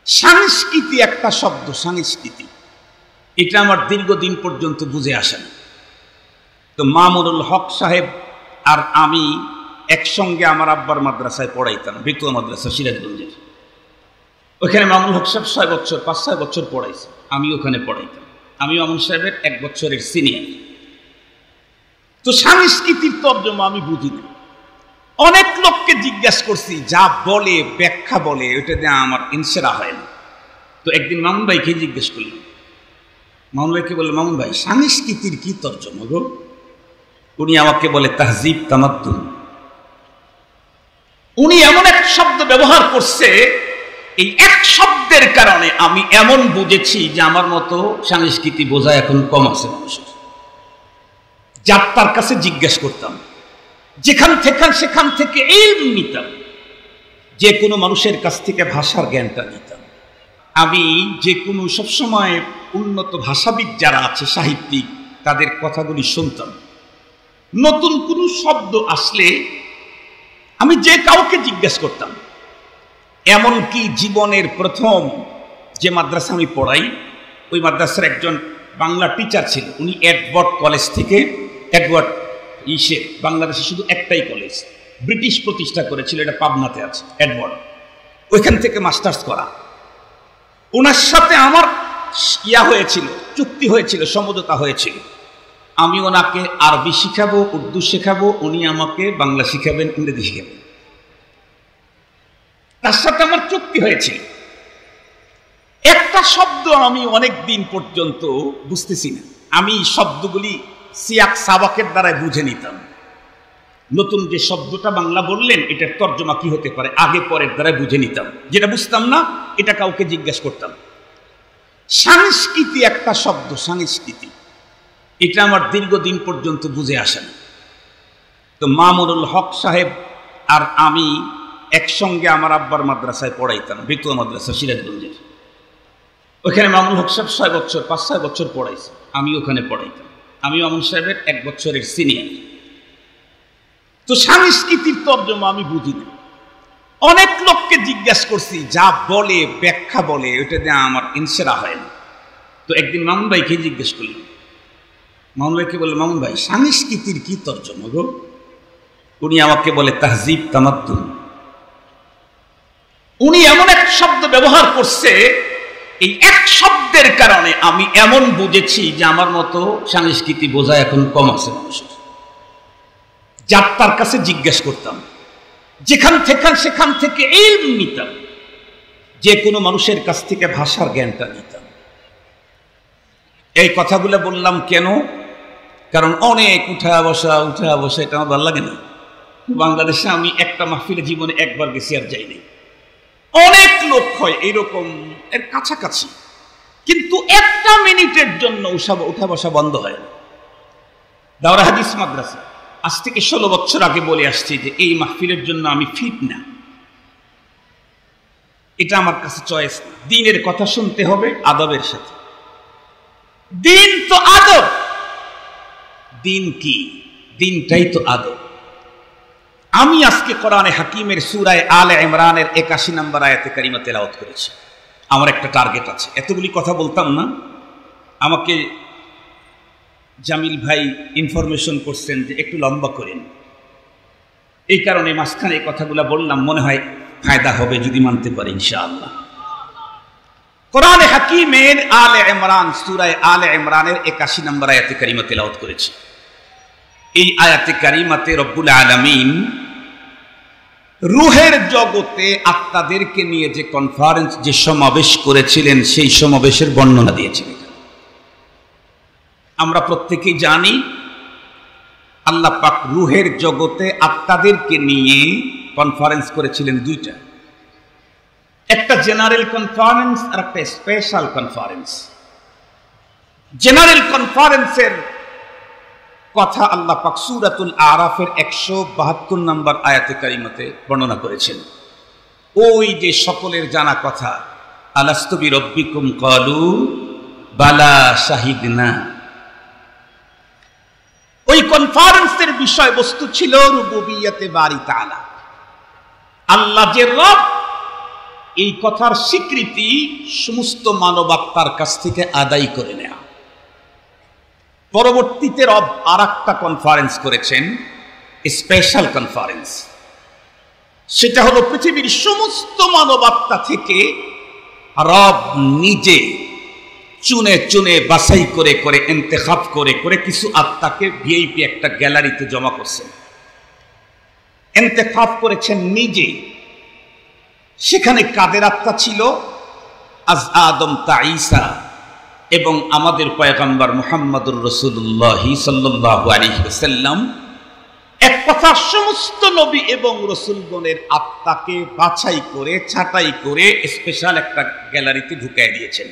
সংস্কৃতি একটা শব্দ, সংস্কৃতি, এটা আমার দীর্ঘদিন পর্যন্ত বুঝে আসে না। তো মামুনুল হক সাহেব আর আমি একসঙ্গে আমার আব্বার মাদ্রাসায় পড়াইতাম, বেতুয়া মাদ্রাসা সিরাজগঞ্জের। ওখানে মামুনুল হক সাহেব 5-6 বছর পড়াইছে, আমি ওখানে পড়াইতাম। আমি মামুন সাহেবের 1 বছরের সিনিয়র। তো সংস্কৃতির তর্জমা আমি বুঝি না। অনেক লোককে জিজ্ঞাসা করছি, যা বলে ব্যাখ্যা বলে ওটা দিয়ে আমার ইনসেরা হয় না। তো একদিন মামুন ভাইকে জিজ্ঞেস করলাম, মামুন ভাইকে বলল, মামুন ভাই সংস্কৃতির কি তর্জমা গো? উনি আমাকে বলে তাহজিব তামাদ্দুন। উনি এমন এক শব্দ ব্যবহার করছে, এই এক শব্দের কারণে আমি এমন বুঝেছি যে আমার মতো সংস্কৃতি বোঝা এখন কম আছে মানুষের। যার তার কাছে জিজ্ঞাসা করতাম, সেখান থেকে ইলম নিতাম, যে কোনো মানুষের কাছ থেকে ভাষার জ্ঞানটা নিতাম। আমি যে কোনো সবসময় উন্নত ভাষাবিদ যারা আছে, সাহিত্যিক, তাদের কথাগুলি শুনতাম। নতুন কোনো শব্দ আসলে আমি যে কাউকে জিজ্ঞাসা করতাম। এমনকি জীবনের প্রথম যে মাদ্রাসা আমি পড়াই, ওই মাদ্রাসার একজন বাংলা টিচার ছিল। উনি এডওয়ার্ড কলেজ থেকে, বাংলাদেশে শুধু একটাই কলেজ, ব্রিটিশ প্রতিষ্ঠা করেছিল, এটা পাবনাতে আছে, এডওয়ার্ড। ওইখান থেকে মাস্টার্স করা। ওনার সাথে আমার হয়েছিল, চুক্তি হয়েছিল, সমঝোতা হয়েছিল। আমি ওনাকে আরবি শিখাবো, উর্দু শেখাবো, উনি আমাকে বাংলা শিখাবেন, ইংরেজি শিখাবেন। তার সাথে আমার চুক্তি হয়েছিল। একটা শব্দ আমি অনেক দিন পর্যন্ত বুঝতেছি না। আমি শব্দগুলি সিয়াক সাবাকের দ্বারাই বুঝে নিতাম। নতুন যে শব্দটা বাংলা বললেন, এটার তর্জমা কি হতে পারে, আগে পরের দ্বারা বুঝে নিতাম। যেটা বুঝতাম না, এটা কাউকে জিজ্ঞাসা করতাম। সংস্কৃতি একটা শব্দ, সংস্কৃতি, এটা আমার দীর্ঘদিন পর্যন্ত বুঝে আসে না। তো মামুনুল হক সাহেব আর আমি একসঙ্গে আমার আব্বার মাদ্রাসায় পড়াইতাম, বেতুয়া মাদ্রাসা সিরাজগঞ্জের। ওখানে মামুনুল হক সাহেব 5-6 বছর পড়াইছে, আমি ওখানে পড়াইতাম। আমি মামুন সাহেবের 1 বছরের সিনিয়র। তো সংস্কৃতির তর্জমা আমি বুঝি না। অনেক লোককে জিজ্ঞাসা করছি, যা বলে ব্যাখ্যা বলে ওটা দিয়ে আমার ইনসেরা হয় না। তো একদিন মামুন ভাইকে জিজ্ঞেস করলাম, মামুন ভাইকে বলল, মামুন ভাই সংস্কৃতির কি তর্জমা গো? উনি আমাকে বলে তাহজিব তামাদ্দুন। উনি এমন এক শব্দ ব্যবহার করছে, এই এক শব্দের কারণে আমি এমন বুঝেছি যে আমার মতো সংস্কৃতি বোঝা এখন কম আছে মানুষের। যার তার কাছে জিজ্ঞাসা করতাম, সেখান থেকে ইলম নিতাম, যে কোনো মানুষের কাছ থেকে ভাষার জ্ঞানটা নিতাম। এই কথাগুলো বললাম কেন? কারণ অনেক উঠা বসা, এটা আমার ভালো লাগে না। বাংলাদেশে আমি একটা মাহফিলে জীবনে একবার গেছি, আর যাইনি। অনেক লোক হয় এইরকম এর কাছাকাছি, কিন্তু 1 মিনিটের জন্য উঠা বসা বন্ধ হয় না। দাওরা হাদিস মাদ্রাসা আজ থেকে 16 বছর আগে বলে আসছি যে এই মাহফিলের জন্য আমি ফিট না। এটা আমার কাছে চয়েস না। দ্বীনের কথা শুনতে হবে আদবের সাথে। দ্বীন তো আদব। দ্বীন কি? দ্বীনটাই তো আদব। আমি আজকে কোরআনে হাকিমের সূরা আলে ইমরানের 81 নম্বর আয়াতে কারিমা তেলাওয়াত করেছি। আমার একটা টার্গেট আছে, এতগুলি কথা বলতাম না। আমাকে জামিল ভাই ইনফরমেশন করছেন যে একটু লম্বা করেন, এই কারণে মাঝখানে এই কথাগুলো বললাম। মনে হয় ফায়দা হবে যদি মানতে পারি ইনশাআল্লাহ। কোরআনে হাকিমের আলে ইমরান, সূরা আলে ইমরানের 81 নম্বর আয়াতে কারিমা তেলাওয়াত করেছি। এই আয়াতে কারিমাতে রব্বুল আলামিন রূহের জগতে আত্মাদেরকে নিয়ে যে কনফারেন্স, যে সমাবেশ করেছিলেন, সেই সমাবেশের বর্ণনা দিয়েছিলেন। আমরা প্রত্যেকেই জানি আল্লাহ পাক রূহের জগতে আত্মাদেরকে নিয়ে কনফারেন্স করেছিলেন 2টা, একটা জেনারেল কনফারেন্স আর একটা স্পেশাল কনফারেন্স। জেনারেল কনফারেন্সের কথা আল্লাহ পাক সূরাতুল আরাফের 172 নম্বর আয়াতে কারিমাতে বর্ণনা করেছেন। ওই যে সকলের জানা কথা, আলাস্তু বিরব্বিকুম ক্বালু বালা শাহিদনা। ওই কনফারেন্সের বিষয়বস্তু ছিল রুবুবিয়্যাতে বারি তাআলা। আল্লাহ যে রব, এই কথার স্বীকৃতি সমস্ত মানবাত্মার কাছ থেকে আদায় করে নেয়া। পরবর্তীতে রব আর একটা কনফারেন্স করেছেন, স্পেশাল কনফারেন্স। সেটা হলো পৃথিবীর সমস্ত মানবাত্মা থেকে রব নিজে চুনে চুনে বাছাই করে করে ইন্তেখাব করে করে কিছু আত্মাকে ভিআইপি একটা গ্যালারিতে জমা করছেন, ইন্তেখাব করেছেন নিজে। সেখানে কাদের আত্মা ছিল? আজ আদম তা ঈসা এবং আমাদের পয়গম্বর মুহাম্মদুর রাসূলুল্লাহ সাল্লাল্লাহু আলাইহি ওয়াসাল্লাম। এক কথা, সমস্ত নবী এবং রাসূলগণের আত্মাকে বাছাই করে ছাঁটাই করে স্পেশাল একটা গ্যালারিতে ঢুকাই দিয়েছেন।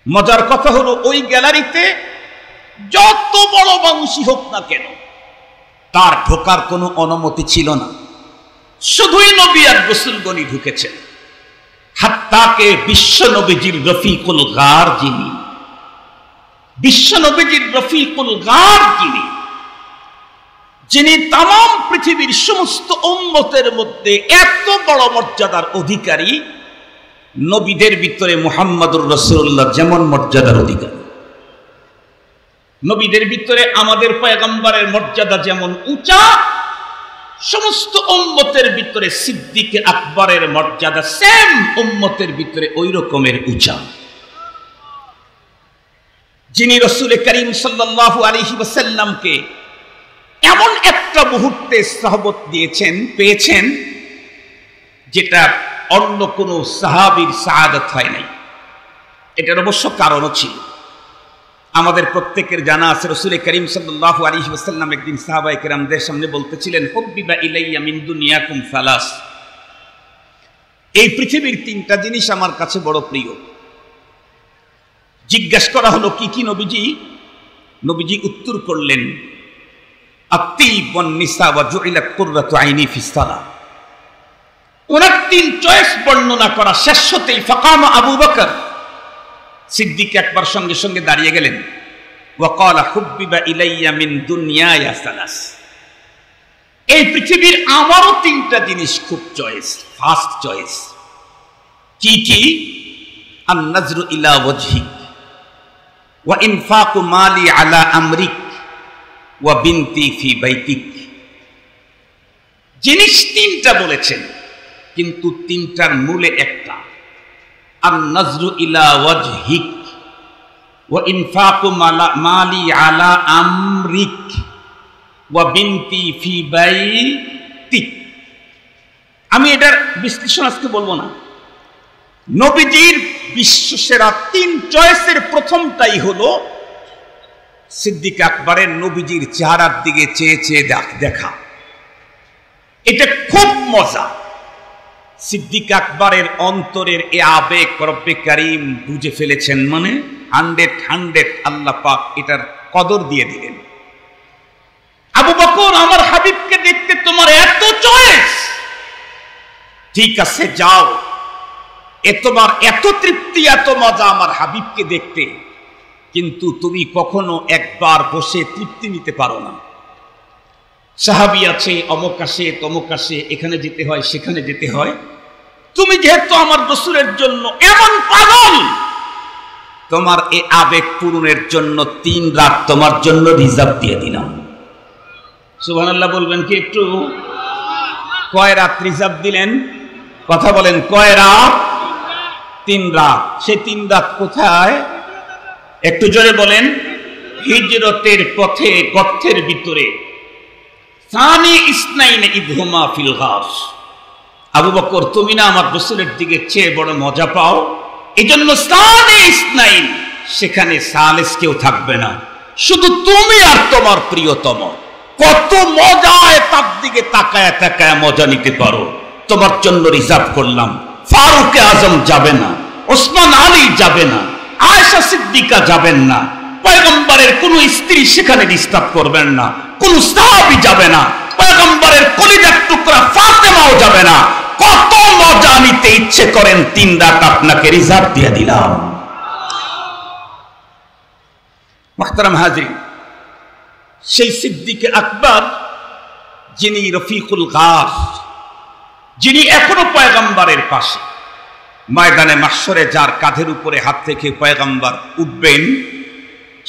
মজার কথা হলো, ওই গ্যালারিতে যত বড় মানুষই হোক না কেন তার ঢোকার কোনো অনুমতি ছিল না, শুধুই নবী আর রাসূলগণই ঢুকেছেন। হাত্তাকে বিশ্ব নবীজির রফিকুল গার যিনি, বিশ্ব নবীজির রফিকুল গার যিনি তাম পৃথিবীর সমস্ত উম্মতের মধ্যে এত বড় মর্যাদার অধিকারী, নবীদের ভিতরে মুহাম্মদুর রাসূলুল্লাহ যেমন মর্যাদার অধিকারী, নবীদের ভিতরে আমাদের পয়গম্বরের মর্যাদা যেমন উঁচা, সমস্ত উম্মতের ভিতরে সিদ্দিক আকবরের মর্যাদা সেম উম্মতের ভিতরে ওই রকমের উঁচা। যিনি রাসূল করিম সাল্লাল্লাহু আলাইহি ওয়াসাল্লামকে এমন একটা মুহূর্তে সাহবত দিয়েছেন, পেয়েছেন, যেটা অন্য কোনো সাহাবীর সাআদত হয় নাই। এটার অবশ্য কারণও ছিল। আমাদের প্রত্যেকের জানা আছে, রাসূল করিম সাল্লাল্লাহু আলাইহি ওয়াসাল্লাম একদিন সাহাবায়ে কেরামদের সামনে বলতেছিলেন, হুব্বিবা ইলাইয়া মিন দুনিয়াকুম সালাস, এই পৃথিবীর তিনটা জিনিস আমার কাছে বড় প্রিয়। জিজ্ঞাসা করা হলো কি কি নবীজি? নবীজি উত্তর করলেন, আত-তিব ওয়ান নিসা ওয়া জুইলাত কুররাতু আইনি ফিস সালাহ। ওনার তিন চয়েস বর্ণনা করা শেষ হতেই ফাকামা আবু বকর সিদ্দিক আকবর সঙ্গে সঙ্গে দাঁড়িয়ে গেলেন। ওয়া ক্বালা হুব্বিবা ইলাইয়া মিন দুনিয়ায়া সালাস, এই পৃথিবীর আমারও তিনটা জিনিস খুব চয়েস, ফার্স্ট চয়েস। কি কি? আন নাজরু ইলা ওয়াজহিক ওয়া ইনফাকু মালি আলা আমরিক ওয়া বিনতি ফি বাইতিক। জিনিস তিনটা বলেছেন, কিন্তু তিনটার মূলে একটা, আন নাজরু ইলা ওয়াজহিক ওয়া ইনফাকু মালি আলা আমরিক ওয়া বিনতি ফি বাইতিক। আমি এটার বিশ্লেষণ আজকে বলবো না। নবীজির বিশ্বসেরা তিন চয়েসের প্রথমটাই হলো সিদ্দিক আকবরের নবীজির চেহারার দিকে চেয়ে চেয়ে দেখা। এটা খুব মজা। সিদ্দিক আকবরের অন্তরের এ আবেগ রব্বে কারীম বুঝে ফেলেছেন, মানে 100 আল্লাহ পাক এটার কদর দিয়ে দিলেন। আবু বকর, আমার হাবিবকে দেখতে তোমার এত চয়েস, ঠিক আছে যাও, তোমার এত তৃপ্তি এত মজা আমার হাবিবকে দেখতে, কিন্তু তুমি কখনো একবার বসে তৃপ্তি নিতে পারো না। সাহাবী আছে, অমুক আসে তমুক আসে, এখানে যেতে হয় সেখানে যেতে হয়। তুমি যেহেতু আমার রাসূলের জন্য এমন পাগল, তোমার এই আবেগ পূরণের জন্য 3 রাত তোমার জন্য রিজার্ভ দিয়ে দিলাম। সুবহানাল্লাহ বলবেন কি একটু? কয় রাত রিজার্ভ দিলেন? কথা বলেন, কয় রাত? 3 রাত। সেই 3 রাত কোথায়? একটু জোরে বলেন। হিজরতের পথে গর্তের ভিতরে। সানি ইসনাইন ইদহুমা ফিল গাস। আবু বকর, তুমি না আমার রাসূলের দিকে চেয়ে বড় মজা পাও, এজন্য সানি ইসনাইন, সেখানে সালেস কেউ থাকবে না, শুধু তুমি আর তোমার প্রিয়তম। কত মজায় তার দিকে তাকায় তাকায় মজা নিতে পারো, তোমার জন্য রিজার্ভ করলাম। ফারুকে আজম যাবে না, ওসমান আলী যাবে না, আয়েশা সিদ্দিকা যাবেন না, পয়গম্বরের কোন স্ত্রী সেখানে ডিস্টার্ব করবেন না, কোন সাহাবী যাবে না, পয়গম্বরের কলিজার টুকরা ফাতেমাও যাবে না। কত মজা নিতে ইচ্ছে করেন, 3 রাত আপনাকে রিজার্ভ দিয়ে দিলাম। মুহতারাম হাজিরিন, সেই সিদ্দিক আকবর যিনি রফিকুল গার, যিনি এখনো পয়গম্বরের পাশে, ময়দানে মাহশরে যার কাঁধের উপরে হাত থেকে পয়গম্বর উঠবেন,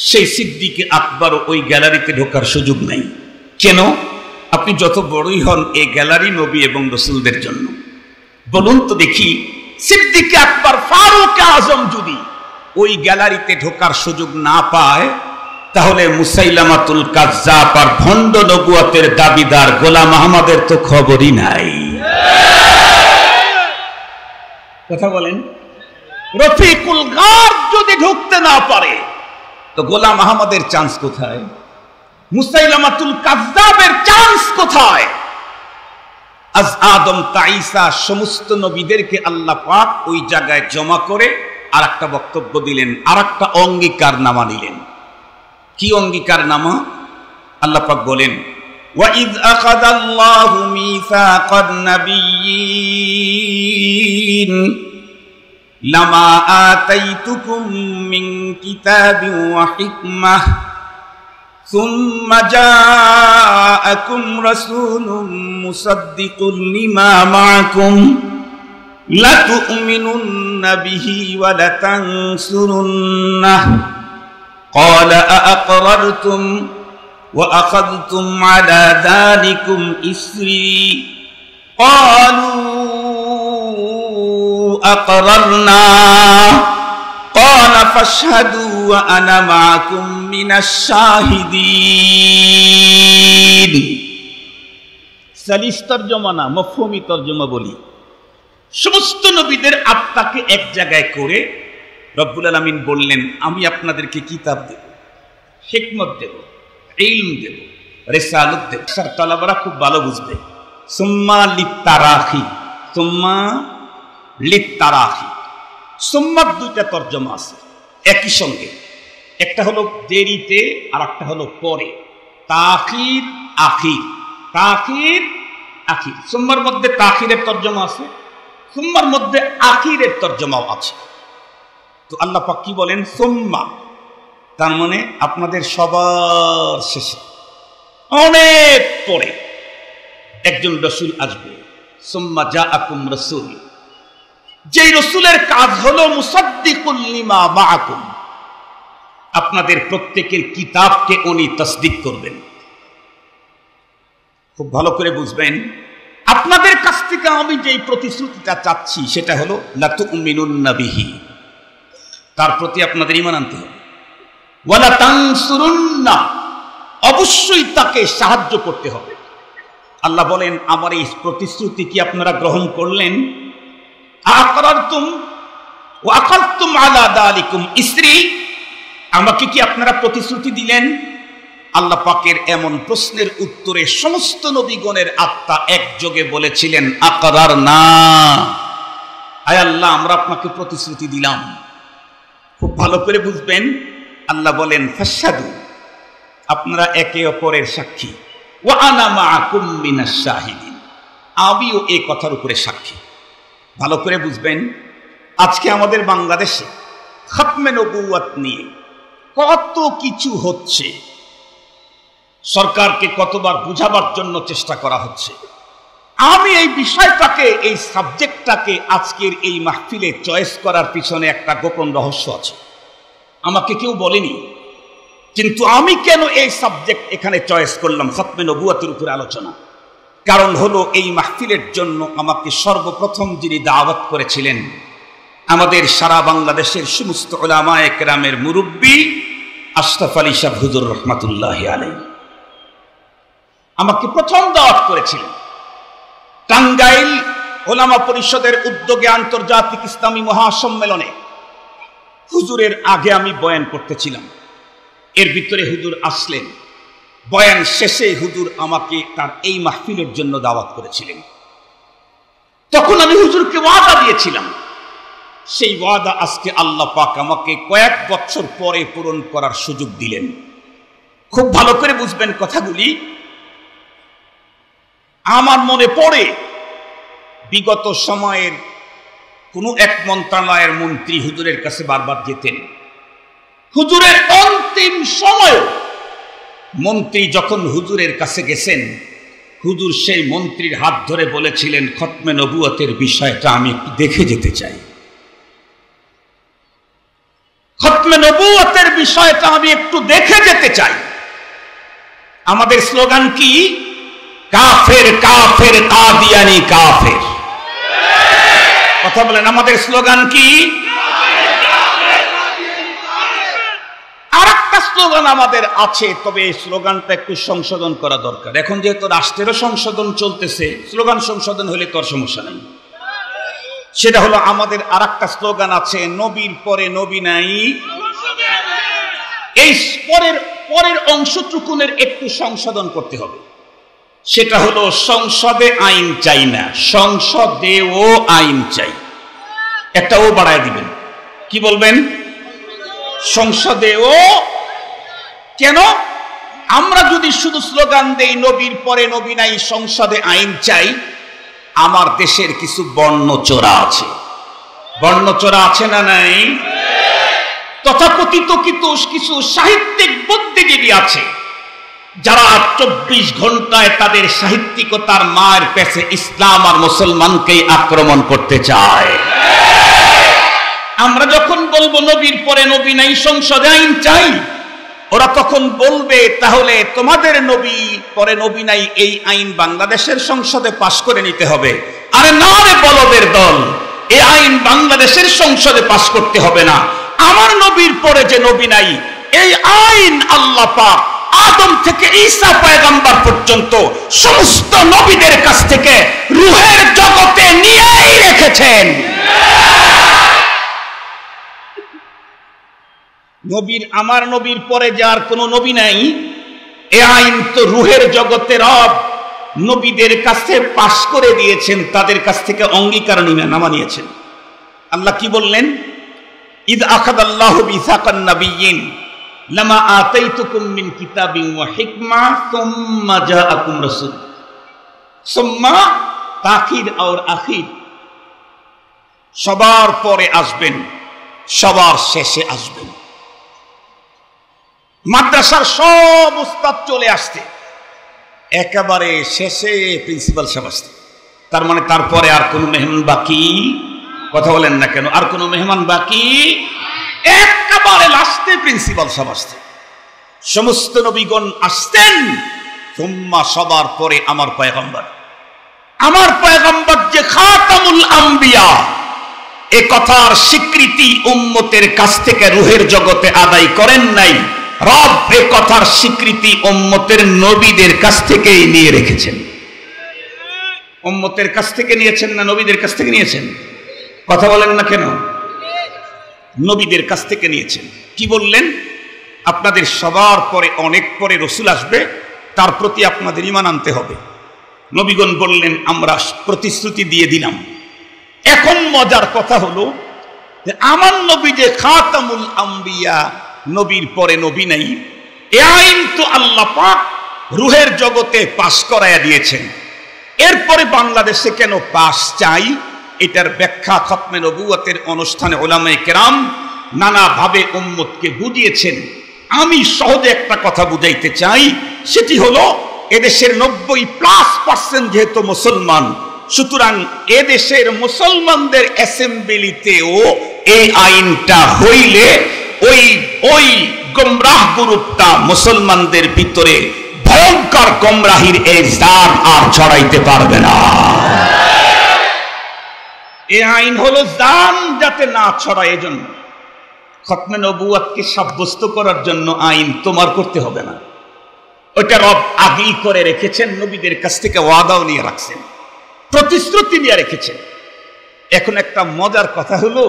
সেই সিদ্দিকে আকবর ওই গ্যালারিতে ঢোকার সুযোগ নেই। কেন? আপনি যত বড়ই হন, এই গ্যালারি নবী এবং রসুলদের জন্য। বলুন তো দেখি, সিদ্দিকে আকবর ফারুক আজম যদি ওই গ্যালারিতে ঢোকার সুযোগ না পায়, তাহলে মুসাইলামাতুল কাজ্জাব আর ভণ্ড নবুয়তের দাবিদার গোলাম আহমদের তো খবরই নাই। কথা বলেন। রফিকুল গার যদি ঢুকতে না পারে, তো গোলাম আহমদের চান্স কোথায়? মুসাইলামাতুল কাজ্জাবের চান্স কোথায়? আজ আদম তা ঈসা সমস্ত নবীদেরকে আল্লাহ পাক ওই জায়গায় জমা করে আর একটা বক্তব্য দিলেন, আর একটা অঙ্গীকারনামা দিলেন। কি অঙ্গীকারনামা? আল্লাহ পাক বলেন, وَإِذْ أَخَذَ اللَّهُ مِيثَاقَ النَّبِيِّينَ لَمَا آتَيْتُكُم مِّن كِتَابٍ وَحِكْمَةٍ ثُمَّ جَاءَكُمْ رَسُولٌ مُصَدِّقٌ لِّمَا مَعَكُمْ لَتُؤْمِنُنَّ بِهِ وَلَتَنصُرُنَّهُ قَالَ أَأَقْرَرْتُمْ وَأَخَذْتُمْ عَلَى ذَلِكُمْ إِصْرِي قَالُوا أَقْرَرْنَا قَالَ فَاشْهَدُوا وَأَنَا مَعَكُمْ مِنَ الشَّاهِدِينَ। সালিস তরজমা না, মফহুমি তরজমা বলি। সমস্ত নবীদের আত্মাকে এক জায়গায় করে রব্বুল আলামিন বললেন, আমি আপনাদেরকে কিতাব দেব, হিকমত দেব, ইলম দেব, রিসালাত দেব। তালাবারা খুব ভালো বুঝবে। সুম্মা লিত্তারাখি, সুম্মা লিত্তারাখি। সুম্মার দুইটা তরজমা আছে একই সঙ্গে, একটা হলো দেরিতে আর একটা হলো পরে। তাখির আখির, তাখির আখির। সুম্মার মধ্যে তাখিরের তরজমা আছে, সুম্মার মধ্যে আখিরের তরজমাও আছে। তো আল্লাহ পাক কি বলেন? সুম্মা, তার মানে আপনাদের সবার শেষে, অনেক পরে একজন রসুল আসবে। সুম্মা জাআকুম রাসূল, যেই রসুলের কাজ হলো মুসাদ্দিকুল লিমা মাআকুম, আপনাদের প্রত্যেকের কিতাবকে উনি তাসদিক করবেন। খুব ভালো করে বুঝবেন, আপনাদের কাছ থেকে আমি যেই প্রতিশ্রুতিটা চাচ্ছি সেটা হলো লাতুমিনুন্না বিহি, তার প্রতি আপনাদের ঈমান আনতে হবে। ওয়ালা তানসুরুন্না, অবশ্যই তাকে সাহায্য করতে হবে। আল্লাহ বলেন, আমার এই প্রতিশ্রুতি কি আপনারা গ্রহণ করলেন? আকরারতুম ওয়া আখাযতুম আলা যালিকুম ইসরি, আমাকে কি আপনারা প্রতিশ্রুতি দিলেন? আল্লাহ পাকের এমন প্রশ্নের উত্তরে সমস্ত নবীগণের আত্মা একযোগে বলেছিলেন, আকরারনা, আয় আল্লাহ আমরা আপনাকে প্রতিশ্রুতি দিলাম। খুব ভালো করে বুঝবেন, আল্লাহ বলেন ফাশহাদু, আপনারা একে অপরের সাক্ষী। ওয়া আনা মাআকুম মিনাশ শাহিদিন, আমিও এই কথার উপরে সাক্ষী। ভালো করে বুঝবেন, আজকে আমাদের বাংলাদেশে খতমে নবুয়ত নিয়ে কত কিছু হচ্ছে, সরকারকে কতবার বুঝাবার জন্য চেষ্টা করা হচ্ছে। আমি এই বিষয়টাকে, এই সাবজেক্টটাকে আজকের এই মাহফিলে চয়েস করার পিছনে একটা গোপন রহস্য আছে, আমাকে কেউ বলেনি। কিন্তু আমি কেন এই সাবজেক্ট এখানে চয়েস করলাম, খতমে নবুয়তের উপরে আলোচনা? কারণ হলো, এই মাহফিলের জন্য আমাকে সর্বপ্রথম যিনি দাওয়াত করেছিলেন, আমাদের সারা বাংলাদেশের সমস্ত উলামায়ে কেরামের মুরব্বী আশরাফ আলী সাহেব হুজুর রহমাতুল্লাহি আলাইহি, আমাকে প্রথম দাওয়াত করেছিলেন। টাঙ্গাইল ওলামা পরিষদের উদ্যোগে আন্তর্জাতিক ইসলামী মহাসম্মেলনে হুজুরের আগে আমি বয়ান করতেছিলাম। এর ভিতরে হুজুর আসলেন, বয়ান শেষে হুজুর আমাকে তার এই মাহফিলের জন্য দাওয়াত করেছিলেন। তখন আমি হুজুরকে ওয়াদা দিয়েছিলাম, সেই ওয়াদা আজকে আল্লাহ পাক আমাকে কয়েক বছর পরে পূরণ করার সুযোগ দিলেন। খুব ভালো করে বুঝবেন কথাগুলি। আমার মনে পড়ে, বিগত সময়ের কোন এক মন্ত্রণালয়ের মন্ত্রী হুজুরের কাছে বারবার যেতেন। হুজুরের অন্তিম সময় মন্ত্রী যখন হুজুরের কাছে গেছেন, হুজুর সেই মন্ত্রীর হাত ধরে বলেছিলেন, খতমে নবুয়তের বিষয়টা আমি একটু দেখে যেতে চাই। খতমে নবুয়তের বিষয়টা আমি একটু দেখে যেতে চাই। আমাদের স্লোগান কি? কাফের কাফের কাদিয়ানি কাফের। কথা বলেন, আমাদের স্লোগান কি? আর একটা স্লোগান আমাদের আছে, তবে এই স্লোগানটা একটু সংশোধন করা দরকার। এখন যেহেতু রাষ্ট্রেরও সংশোধন চলতেছে, স্লোগান সংশোধন হলে তোর সমস্যা নেই। সেটা হলো, আমাদের আর একটা স্লোগান আছে, নবীর পরে নবী নাই। এই পরের অংশটুকুনের একটু সংশোধন করতে হবে। সেটা হলো, সংসদে আইন চাই না, সংসদেও আইন চাই। একটা ও বাড়ায় দিবেন। কি বলবেন? সংসদেও। কেন? আমরা যদি শুধু স্লোগান দেই নবীর পরে নবী নাই, সংসদে আইন চাই, আমার দেশের কিছু বর্ণচোরা আছে। বর্ণচোরা আছে না নাই? তথাকথিত কিছু সাহিত্যিক বুদ্ধিজীবী আছে যারা 24 ঘন্টায় তাদের সাহিত্যিকতার মায়ের পেছে ইসলাম আর মুসলমানকেই আক্রমণ করতে চায়। আমরা যখন বলবো নবীর পরে নবী নাই, সংসদে আইন চাই, ওরা তখন বলবে, তাহলে তোমাদের নবী পরে নবী নাই এই আইন বাংলাদেশের সংসদে পাশ করে নিতে হবে। আরে না রে বলদের দল, এই আইন বাংলাদেশের সংসদে পাশ করতে হবে না। আমার নবীর পরে যে নবী নাই, এই আইন আল্লাহ পাক আদম থেকে ঈসা পয়গম্বর পর্যন্ত সমস্ত নবীদের কাছ থেকে রূহের জগতে নিয়েই রেখেছেন। আমার নবীর পরে যার কোনো নবী নাই, এ আইন তো রূহের জগতে রব নবীদের কাছে পাশ করে দিয়েছেন, তাদের কাছ থেকে অঙ্গীকার নিয়েছেন। আল্লাহ কি বললেন? ইদ আখাযাল্লাহু মিসাকান নাবিয়্যিন লামা আতাইতুকুম মিন কিতাবিন ওয়া হিকমা সুম্মা জাআকুম রাসূল। সুম্মা তাকিদ আর আখির, সবার পরে আসবেন, সবার শেষে আসবেন। মাদ্রাসার সব উস্তাদ চলে আসছে, একেবারে শেষে প্রিন্সিপাল সাহেব আসছে। তার মানে তারপরে আর কোনো মেহমান বাকি? কথা বলেন না কেন? আর কোনো মেহমান বাকি? একেবারে লাস্টে প্রিন্সিপাল সাহেব আসছে। সমস্ত নবীগণ আসতেন, সুম্মা সবার পরে আমার পয়গম্বর। আমার পয়গম্বর যে খাতামুল আম্বিয়া, এ কথার স্বীকৃতি উম্মতের কাছ থেকে রূহের জগতে আদায় করেন নাই। রব এ কথার স্বীকৃতি উম্মতের নবীদের কাছ থেকেই নিয়ে রেখেছেন। উম্মতের কাছ থেকে নিয়েছেন না নবীদের কাছ থেকে নিয়েছেন? কথা বলেন না কেন? নবীদের কাছ থেকে নিয়েছেন। কি বললেন? আপনাদের সবার পরে, অনেক পরে রসুল আসবে, তার প্রতি আপনাদের ঈমান আনতে হবে। নবীগণ বললেন, আমরা প্রতিশ্রুতি দিয়ে দিলাম। এখন মজার কথা হলো যে আমার নবী যে খাতামুল আম্বিয়া, নবীর পরে নবী নাই, এ আইন তো আল্লাহ পাক রূহের জগতে পাশ করায়া দিয়েছেন। এরপরে বাংলাদেশে কেন পাশ চাই? এটার ব্যাখ্যা খতমে নবুয়তের অনুষ্ঠানে উলামায়ে কেরাম নানাভাবে উম্মতকে বুঝিয়েছেন। আমি সহজে একটা কথা বুঝাইতে চাই, সেটি হলো, এদেশের 90+ যেহেতু মুসলমান, সুতরাং এদেশের মুসলমানদের অ্যাসেম্বলিতেও এই আইনটা হইলে ওই গোমরাহ গ্রুপটা মুসলমানদের ভিতরে ভয়ঙ্কর গোমরাহির এই জান আর ছড়াইতে পারবে না। এই আইন হলো জান যাতে না ছড়ায়। এজন্য খতমে নবুয়তকে সাব্যস্ত করার জন্য আইন তোমার করতে হবে না, ওইটা রব আগেই করে রেখেছেন। নবীদের কাছ থেকে ওয়াদাও নিয়ে রাখছেন, প্রতিশ্রুতি নিয়ে রেখেছেন। এখন একটা মজার কথা হলো,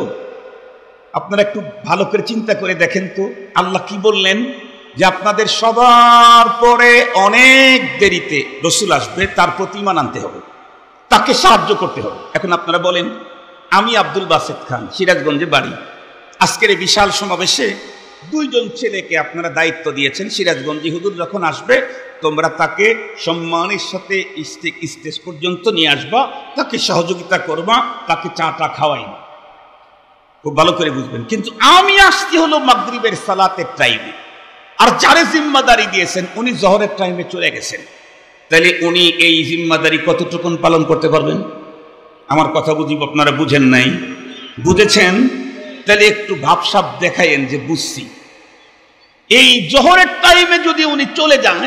আপনারা একটু ভালো করে চিন্তা করে দেখেন তো, আল্লাহ কি বললেন? যে আপনাদের সবার পরে অনেক দেরিতে রসুল আসবে, তার প্রতি ঈমান আনতে হবে, তাকে সাহায্য করতে হবে। এখন আপনারা বলেন, আমি আব্দুল বাসেত খান, সিরাজগঞ্জে বাড়ি। আজকের এই বিশাল সমাবেশে 2জন ছেলেকে আপনারা দায়িত্ব দিয়েছেন, সিরাজগঞ্জে হুজুর যখন আসবে তোমরা তাকে সম্মানের সাথে স্টেজ পর্যন্ত নিয়ে আসবা, তাকে সহযোগিতা করবা, তাকে চাটা খাওয়াইবা। খুব ভালো করে বুঝবেন। কিন্তু আমি আসছি হলো মাগরিবের সালাতের টাইমে, আর যারে জিম্মাদারি দিয়েছেন উনি জোহরের টাইমে চলে গেছেন। তাহলে উনি এই জিম্মাদারি কতটুকুন পালন করতে পারবেন? আমার কথা বুঝি আপনারা বুঝেন নাই? বুঝেছেন? তাহলে একটু ভাবসাব দেখাইন যে বুঝছি। এই জোহরের টাইমে যদি উনি চলে যান,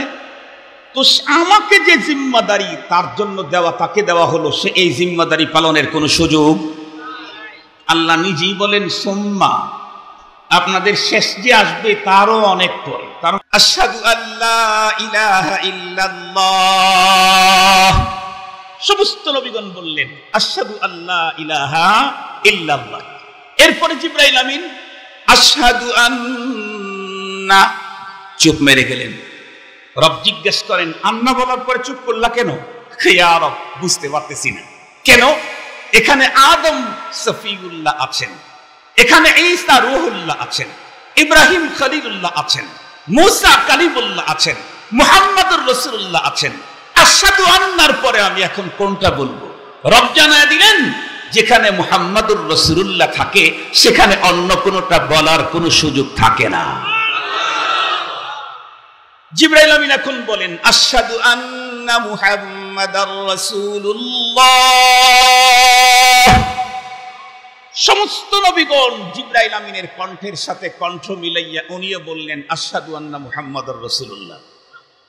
তো আমাকে যে জিম্মাদারি তার জন্য দেওয়া, তাকে দেওয়া হলো, সে এই জিম্মাদারি পালনের কোনো সুযোগ। আল্লাহ নিজেই বলেন সুম্মা, আপনাদের শেষ যে আসবে তারও অনেক পরে। কারণ আশহাদু আল্লা ইলাহা ইল্লাল্লাহ, সমস্ত নবীগণ বললেন আশহাদু আল্লা ইলাহা ইল্লাল্লাহ। এরপরে জিবরাইল আমিন আশহাদু আন্না, চুপ মেরে গেলেন। রব জিজ্ঞেস করেন আন্না বলার পরে চুপ করলা কেন? ইয়া রব, বুঝতে পারতেছি না কেন। এখানে আদম সফিউল্লাহ আছেন, এখানে ঈসা রূহুল্লাহ আছেন, ইব্রাহিম খলিলুল্লাহ আছেন, মুসা কালিমুল্লাহ আছেন, মুহাম্মদুর রাসূলুল্লাহ আছেন। আশহাদু আন্নার পরে আমি এখন কোনটা বলবো? রব জানায় দিলেন যেখানে মুহাম্মদুর রাসূলুল্লাহ থাকে সেখানে অন্য কোনটা বলার কোনো সুযোগ থাকে না। জিবরাইল আমিন এখন বলেন আশহাদু আন্না মুহাম্মাদার রাসূলুল্লাহ। সমস্ত নবীগণ জিবরাইল আমিনের কণ্ঠের সাথে কণ্ঠ মিলাইয়া উনিও বললেন আশহাদু আন্না মুহাম্মাদার রাসূলুল্লাহ।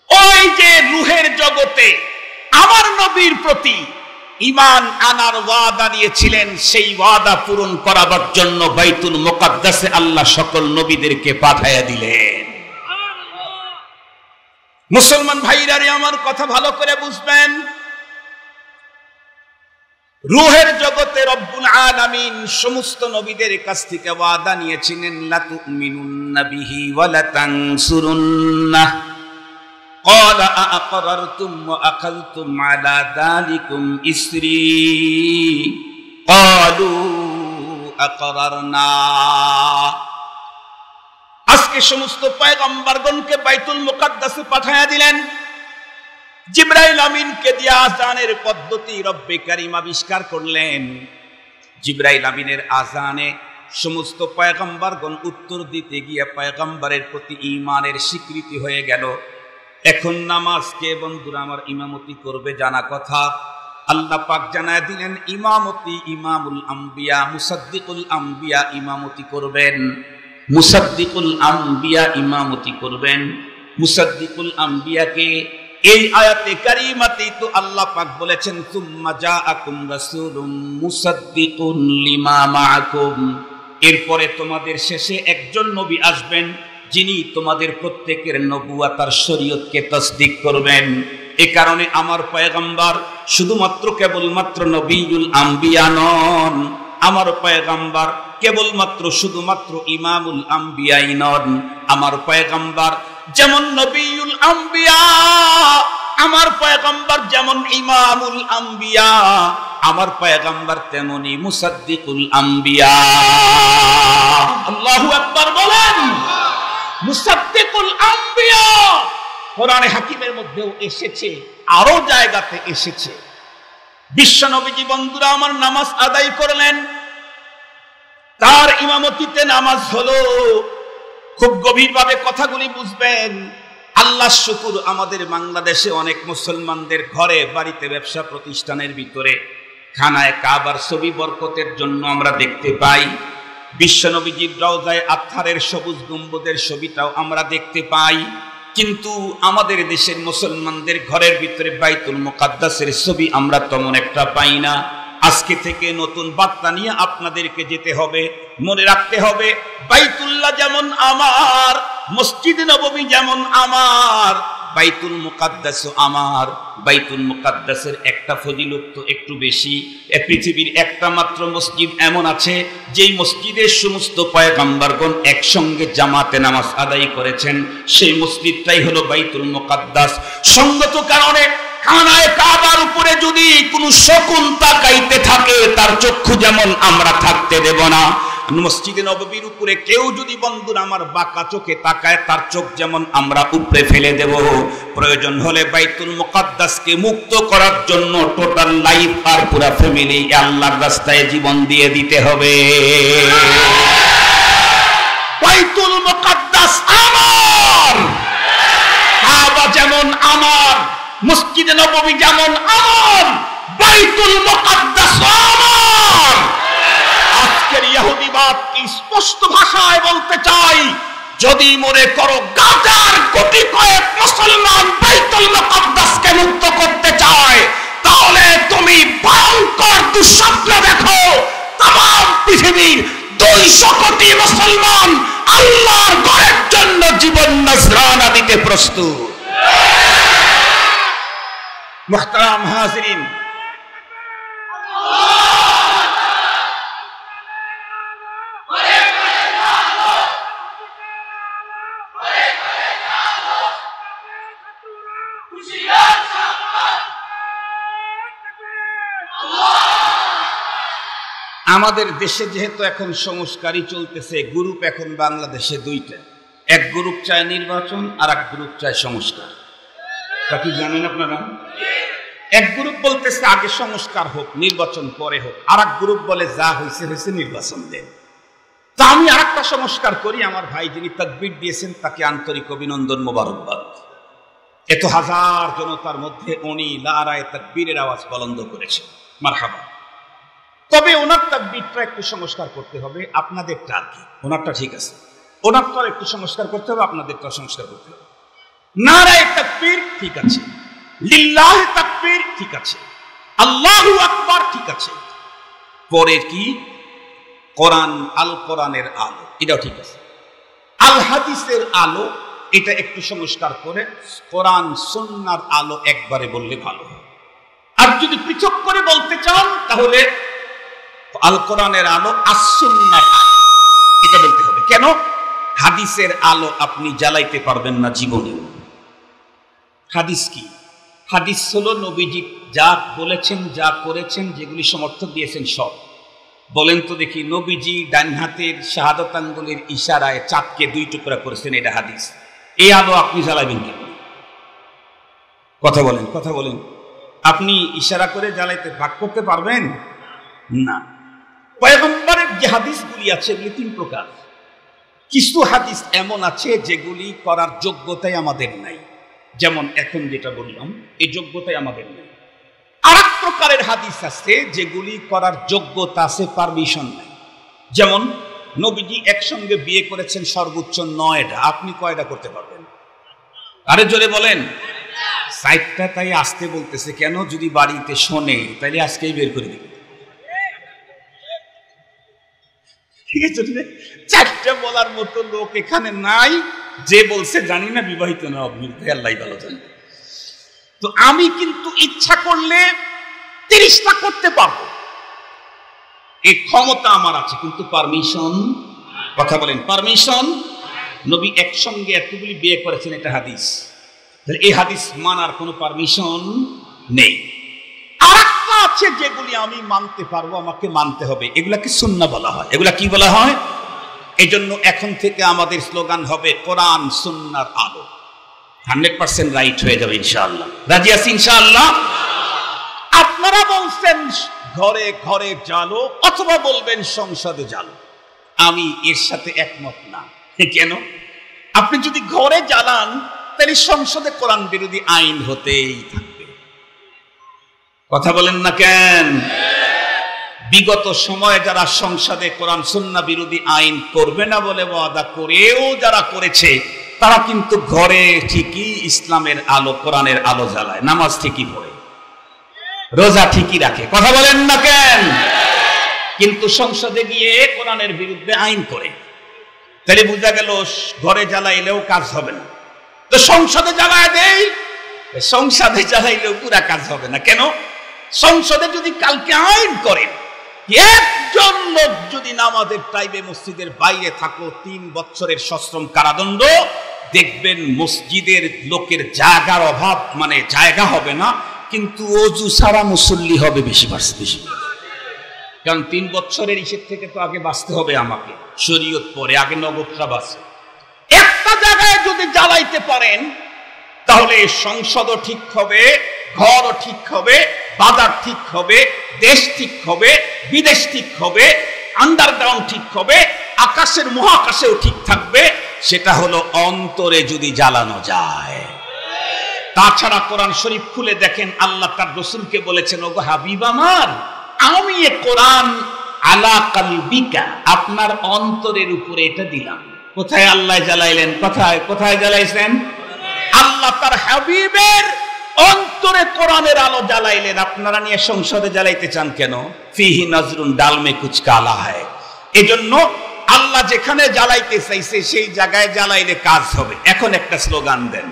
ওই যে রূহের জগতে আমার নবীর প্রতি ঈমান আনার ওয়াদা নিয়েছিলেন, সেই ওয়াদা পূরণ করার জন্য বাইতুল মুকাদ্দাসে আল্লাহ সকল নবীদেরকে পাঠাইয়া দিলেন। মুসলমান ভাইরা রে, আমার কথা ভালো করে বুঝবেন। রূহের জগতে রব্বুল আলামিন সমস্ত নবীদের কাছ থেকে ওয়াদা নিয়েছিলেন লা তুমিনুন্না বিহি ওয়া লা তানসুরুন্নাহ। قال أأقررتم وأخذتم على ذلكم إسري قالوا أقررنا। আজকে সমস্ত পয়গম্বরগণকে বাইতুল মুকাদ্দাসে পাঠায়া দিলেন। জিবরাইল আমিনকে দিয়ে আযানের পদ্ধতি রব্বে কারীম আবিষ্কার করলেন। জিবরাইল আমিনের আযানে সমস্ত পয়গম্বরগণ উত্তর দিতে গিয়ে পয়গম্বরের প্রতি ঈমানের স্বীকৃতি হয়ে গেল। এখন নামাজ কে বন্ধুরা আমার ইমামতি করবে জানা কথা। আল্লাহ পাক জানায় দিলেন ইমামতি ইমামুল আম্বিয়া মুসাদ্দিকুল আম্বিয়া ইমামতি করবেন। মুসাদ্দিকুল আম্বিয়া ইমামতি করবেন। মুসাদ্দিকুল আম্বিয়াকে এই আয়াতে কারিমাতেই তো আল্লাহ পাক বলেছেন সুম্মা জাআকুম রাসূলুম মুসাদ্দিকুন লিমা মাআকুম। এরপরে তোমাদের শেষে একজন নবী আসবেন যিনি তোমাদের প্রত্যেকের নবুয়াত আর শরীয়তকে তাসদিক করবেন। এ কারণে আমার পয়গম্বর শুধুমাত্র কেবলমাত্র নবীউল আম্বিয়া নন, আমার পয়গম্বর কেবলমাত্র শুধুমাত্র ইমামুল আম্বিয়াই নন। আমার পয়গম্বর যেমন নবীউল আম্বিয়া, আমার পয়গম্বর যেমন ইমামুল আম্বিয়া, আমার পয়গম্বর তেমনি মুসাদ্দিকুল আম্বিয়া। আল্লাহু আকবার বলেন। মুসাদ্দিকুল আম্বিয়া কোরআনে হাকিমের মধ্যেও এসেছে, আরো জায়গাতে এসেছে। বিশ্ব নবীজি বন্ধুরা আমার নামাজ আদায় করলেন, তার ইমামতিতে নামাজ হলো। খুব গভীরভাবে কথাগুলি বুঝবেন। আল্লাহ শুকুর, আমাদের বাংলাদেশে অনেক মুসলমানদের ঘরে বাড়িতে ব্যবসা প্রতিষ্ঠানের ভিতরে খানায় কাবার ছবি বরকতের জন্য আমরা দেখতে পাই। বিশ্বনবীজির রওজায়ে আতহারের সবুজ গম্বুজের ছবিটাও আমরা দেখতে পাই। কিন্তু আমাদের দেশের মুসলমানদের ঘরের ভিতরে বাইতুল মুকাদ্দাসের ছবি আমরা তেমন একটা পাই না। আজকে থেকে নতুন বার্তা নিয়ে আপনাদেরকে যেতে হবে, মনে রাখতে হবে বাইতুল্লাহ যেমন আমার, মসজিদ নববী যেমন আমার, বাইতুল মুকাদ্দাসও আমার। বাইতুল মুকাদ্দাসের একটা ফজিলত তো একটু বেশি। পৃথিবীর একটা মাত্র মসজিদ এমন আছে যেই মসজিদের সমস্ত পয়গম্বরগণ একসঙ্গে জামাতে নামাজ আদায় করেছেন, সেই মসজিদটাই হলো বাইতুল মুকাদ্দাস। সঙ্গত কারণে খানায়ে কাবার উপরে যদি কোনো শকুন তাকাইতে থাকে তার চক্ষু যেমন আমরা থাকতে দেব না। মসজিদে নববীর উপরে কেউ যদি বন্ধুরা আমার বাঁকা চোখে তাকায় তার চোখ যেমন আমরা উপরে ফেলে দেব। প্রয়োজন হলে বাইতুল মুকাদ্দাসকে মুক্ত করার জন্য টোটাল লাইফ আর পুরা ফ্যামিলি আল্লাহর রাস্তায় জীবন দিয়ে দিতে হবে। বাইতুল মুকাদ্দাস আমার, কাবা যেমন আমার, মসজিদে নববী যেমন আমার, বাইতুল মুকাদ্দাস আমার। আজকে আজকের ইহুদিবাদ কি স্পষ্ট ভাষায় বলতে চাই, যদি মনে করো গাজার কোটি কয়েক মুসলমান বাইতুল মুকাদ্দাসকে মুক্ত করতে চায়, তাহলে তুমি ভয়ঙ্কর দুঃস্বপ্ন দেখো। তাম পৃথিবীর 200 কোটি মুসলমান আল্লাহর ঘরের জন্য জীবন নজরানা দিতে প্রস্তুত। মুহতারাম হাজিরিন, আমাদের দেশে যেহেতু এখন সংস্কারই চলতেছে, গ্রুপ এখন বাংলাদেশে দুইটা। এক গ্রুপ চায় নির্বাচন, আর এক গ্রুপ চায় সংস্কার। তা কি জানেন আপনারা? এক গ্রুপ বলতেছে আগে সংস্কার হোক, নির্বাচন পরে হোক। আর এক গ্রুপ বলে যা হয়েছে হয়েছে, নির্বাচন দেন। তা আমি আর একটা সংস্কার করি। আমার ভাই যিনি তাকবীর দিয়েছেন তাকে আন্তরিক অভিনন্দন, মোবারকবাদ। এত হাজার জনতার মধ্যে উনি নারায়ে তাকবীরের আওয়াজ বুলন্দ করেছেন, মারহাবা। তবে ওনার তাকবীরটা একটু সংস্কার করতে হবে। আপনাদেরটা আর কি, ওনারটা ঠিক আছে, ওনারটা একটু সংস্কার করতে হবে, আপনাদেরটা সংস্কার করতে হবে। নারায়ে তাকবীর ঠিক আছে, লিল্লাহ তাকবীর ঠিক আছে, আল্লাহু আকবার ঠিক আছে। পরে কি? কোরআন, আল কোরআনের আলো, এটাও ঠিক আছে। আল হাদিসের আলো, এটা একটু সংস্কার করে কোরআন সুন্নাহর আলো একবারে বললে ভালো হয়। আর যদি পৃথক করে বলতে চান তাহলে আল কোরআনের আলো, আস সুন্নাহর আলো, এটা বলতে হবে। কেন? হাদিসের আলো আপনি জ্বালাইতে পারবেন না জীবনে। হাদিস কি? হাদিস হলো নবীজি যা বলেছেন, যা করেছেন, যেগুলি সমর্থন দিয়েছেন সব। বলেন তো দেখি, নবীজি ডান হাতের শাহাদাত আঙ্গুলের ইশারায় চাঁদকে 2 টুকরা করেছেন, এটা হাদিস। এই আলো আপনি জ্বালাবেন কেন? কথা বলেন, কথা বলেন। আপনি ইশারা করে জ্বালাইতে ভাগ করতে পারবেন না। পয়গম্বরের যে হাদিসগুলি আছে এগুলি 3 প্রকার। কিছু হাদিস এমন আছে যেগুলি করার যোগ্যতাই আমাদের নাই, যেমন এখন যেটা বললাম, এই যোগ্যতাই আমাদের নেই। আর এক প্রকারের হাদিস আছে যেগুলি করার যোগ্যতা আছে, পারমিশন নাই। যেমন নবীজি একসঙ্গে বিয়ে করেছেন সর্বোচ্চ 9টা, আপনি কয়টা করতে পারবেন? আরে জোরে বলেন। 4টা। তাই আসতে বলতেছে কেন? যদি বাড়িতে শোনে তাইলে আজকেই বের করে দিবে। ঠিক আছে, 4টা বলার মতো লোক এখানে নাই। যে বলছে জানি না, বিবাহিত না অবিবাহিত, আল্লাহ ভালো জানে। তো আমি কিন্তু ইচ্ছা করলে 30টা করতে পারবো, এই ক্ষমতা আমার আছে, কিন্তু পারমিশন, কথা বলেন, পারমিশন। নবী একসঙ্গে এতগুলি বিয়ে করেছেন, এটা হাদিস। এই হাদিস মানার কোনো পারমিশন নেই। আর একটা আছে যেগুলি আমি মানতে পারবো, আমাকে মানতে হবে, এগুলাকে সুন্নাহ বলা হয়। এগুলা কি বলা হয়? এই জন্য এখন থেকে আমাদের স্লোগান হবে কোরআন সুন্নাহর আলো। 100% রাইট হয়ে যাবে ইনশাআল্লাহ। রাজি আছি ইনশাআল্লাহ? আপনারা বলছেন ঘরে ঘরে জ্বালো, অথবা বলবেন সংসদে জ্বালো। আমি এর সাথে একমত না। কেন? আপনি যদি ঘরে জ্বালান তাহলে সংসদে কোরআন বিরোধী আইন হতেই থাকবে। কথা বলেন না কেন? বিগত সময়ে যারা সংসদে কোরআন সুন্নাহ বিরোধী আইন করবে না বলে ওয়াদা করেও যারা করেছে, তারা কিন্তু ঘরে ঠিকই ইসলামের আলো, কোরআনের আলো জ্বালায়, নামাজ ঠিকই পড়ে, রোজা ঠিকই রাখে। কথা বলেন না কেন? কিন্তু সংসদে গিয়ে কোরআনের বিরুদ্ধে আইন করে, তাহলে বোঝা গেল ঘরে জ্বালাইলেও কাজ হবে না। তো সংসদে জ্বালায় দেই, সংসদে জ্বালাইলেও পুরা কাজ হবে না। কেন? সংসদে যদি কালকে আইন করেন, একজন লোক যদি নামাজের টাইমে মসজিদের বাইরে থাকো 3 বছরের সশ্রম কারাদণ্ড, দেখবেন মসজিদের লোকের জায়গার অভাব, মানে জায়গা হবে না, কিন্তু ওযু ছাড়া মুসল্লি হবে বেশি। কারণ 3 বছরের ইসের থেকে তো আগে বাঁচতে হবে আমাকে, শরীয়ত পরে আগে নগদটা বাঁচে। একটা জায়গায় যদি জ্বালাইতে পারেন তাহলে সংসদও ঠিক হবে, ঘরও ঠিক হবে, বাজার ঠিক হবে, দেশ ঠিক হবে, বিদেশ ঠিক হবে, আন্ডারগ্রাউন্ড ঠিক হবে, আকাশের মহাকাশেও ঠিক থাকবে। সেটা হলো অন্তরে যদি জ্বালানো যায়। তাছাড়া কোরআন শরীফ খুলে দেখেন, আল্লাহ তার রাসূলকে বলেছেন, ওগো হাবিব আমার, আমি এ কোরআন আলা কালবিকা, আপনার অন্তরের উপরে এটা দিলাম। কোথায় আল্লাহ জ্বালাইলেন? কোথায় কোথায় জ্বালাইছেন? আল্লাহ তার হাবিবের অন্তরে কোরআনের আলো জ্বালাইলেন। আপনারা নিয়ে সংসদে জ্বালাইতে চান কেন? ফিহি নজরুন ডাল মে কুছ কালা হয়। এজন্য আল্লাহ যেখানে জ্বালাইতে চাইছে সেই জায়গায় জ্বালাইলে কাজ হবে। এখন একটা স্লোগান দেন,